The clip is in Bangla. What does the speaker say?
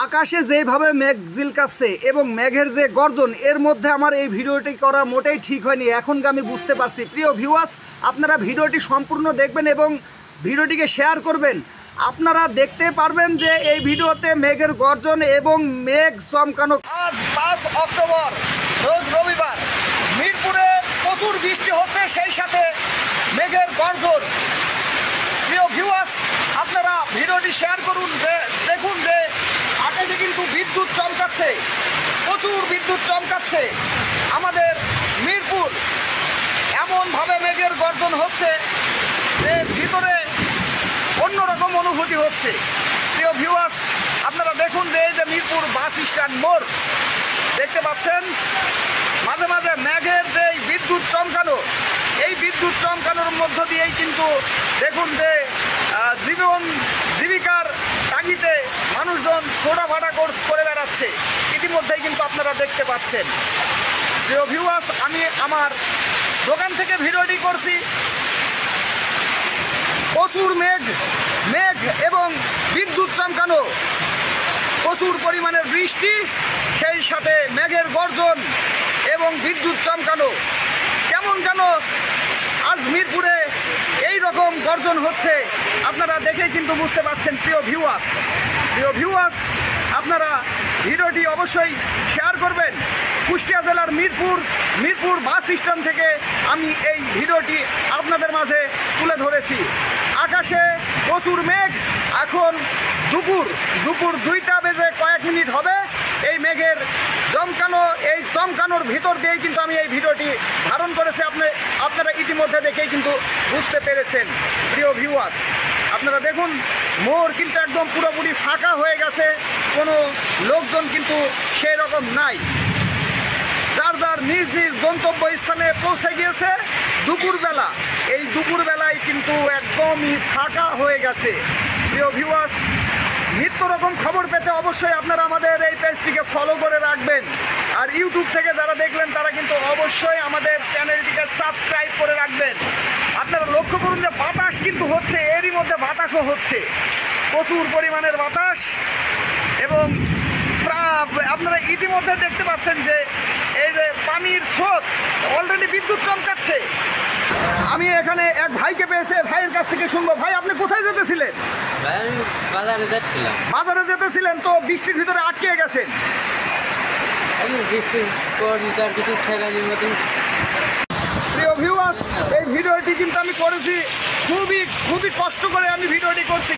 আকাশে যেভাবে মেঘ ঝিলকাচ্ছে এবং মেঘের যে গর্জন, এর মধ্যে আমার এই ভিডিওটি করা মোটেই ঠিক হয়নি। এখন আমি বুঝতে পারছি। প্রিয় ভিউয়ার্স, আপনারা ভিডিওটি সম্পূর্ণ দেখবেন এবং ভিডিওটিকে শেয়ার করবেন। আপনারা দেখতে পারবেন যে এই ভিডিওতে মেঘের গর্জন এবং মেঘ চমকানো। আজ 5 অক্টোবর রোজ রবিবার মিরপুরে প্রচুর বৃষ্টি হচ্ছে, সেই সাথে মেঘের গর্জন। প্রিয় ভিউয়ার্স, আপনারা ভিডিওটি শেয়ার করুন। দেখুন যে আকাশে কিন্তু বিদ্যুৎ চমকাচ্ছে, প্রচুর বিদ্যুৎ চমকাচ্ছে আমাদের মিরপুর। এমনভাবে মেঘের গর্জন হচ্ছে যে ভিতরে অন্যরকম অনুভূতি হচ্ছে। প্রিয় ভিউয়ার্স, আপনারা দেখুন যে এই যে মিরপুর বাস স্ট্যান্ড মোড় দেখতে পাচ্ছেন, মাঝে মাঝে মেঘের যে বিদ্যুৎ চমকানো, এই বিদ্যুৎ চমকানোর মধ্য দিয়েই কিন্তু দেখুন যে জীবিকার তাগিদে মানুষজন ছোটাফাটা কোর্স করে বেড়াচ্ছে। ইতিমধ্যেই কিন্তু আপনারা দেখতে পাচ্ছেন। প্রিয় ভিউয়ার্স, আমি আমার দোকান থেকে ভিডিওটি করছি। প্রচুর মেঘ এবং বিদ্যুৎ চমকানো, প্রচুর পরিমাণের বৃষ্টি, সেই সাথে মেঘের গর্জন এবং বিদ্যুৎ চমকানো। কেমন যেন আজ মিরপুরে এই রকম গর্জন হচ্ছে, আপনারা দেখেই কিন্তু বুঝতে পারছেন। প্রিয় ভিউয়ার্স, আপনারা ভিডিওটি অবশ্যই শেয়ার করবেন। কুষ্টিয়া জেলার মিরপুর বাস স্ট্যান্ড থেকে আমি এই ভিডিওটি আপনাদের মাঝে তুলে ধরেছি। আকাশে প্রচুর মেঘ। এখন দুপুর 2টা বেজে কয়েক মিনিট হবে। এই মেঘের চমকানোর ভিতর দিয়েই কিন্তু আমি এই ভিডিওটি ধারণ করেছি। আপনারা ইতিমধ্যে দেখেই কিন্তু বুঝতে পেরেছেন। প্রিয় ভিউয়ার্স, আপনারা দেখুন মোড় কিন্তু একদম পুরোপুরি ফাঁকা হয়ে গেছে, কোনো লোকজন কিন্তু সেই রকম নাই। যার নিজ গন্তব্য স্থানে পৌঁছে গিয়েছে দুপুরবেলা। এই দুপুরবেলায় কিন্তু একদমই ফাঁকা হয়ে গেছে। প্রিয় ভিউয়ার্স, নিত্য রকম খবর পেতে অবশ্যই আপনারা আমাদের এই পেজটিকে ফলো করে রাখবেন। আর ইউটিউব থেকে যারা দেখবেন তারা কিন্তু অবশ্যই আমাদের চ্যানেলটিকে সাবস্ক্রাইব করে রাখবেন। আপনারা লক্ষ্য করুন যে বাতাস কিন্তু হচ্ছে, এরই মধ্যে বাতাসও হচ্ছে, প্রচুর পরিমাণের বাতাস। এবং আপনারা ইতিমধ্যে দেখতে পাচ্ছেন যে এই যে পানির স্রোত, অলরেডি বিদ্যুৎ চমকাচ্ছে। আমি এখানে এক ভাইকে পেয়েছি, ভাইয়ের কাছ থেকে শুনবো। ভাই, আপনি কোথায় যেতেছিলেন? বাজারে যেতেছিলেন, তো বৃষ্টির ভিতরে আটকে গেছেন। প্রিয় ভিউয়ার্স, এই ভিডিওটি কিন্তু আমি করেছি খুবই কষ্ট করে আমি ভিডিওটি করছি।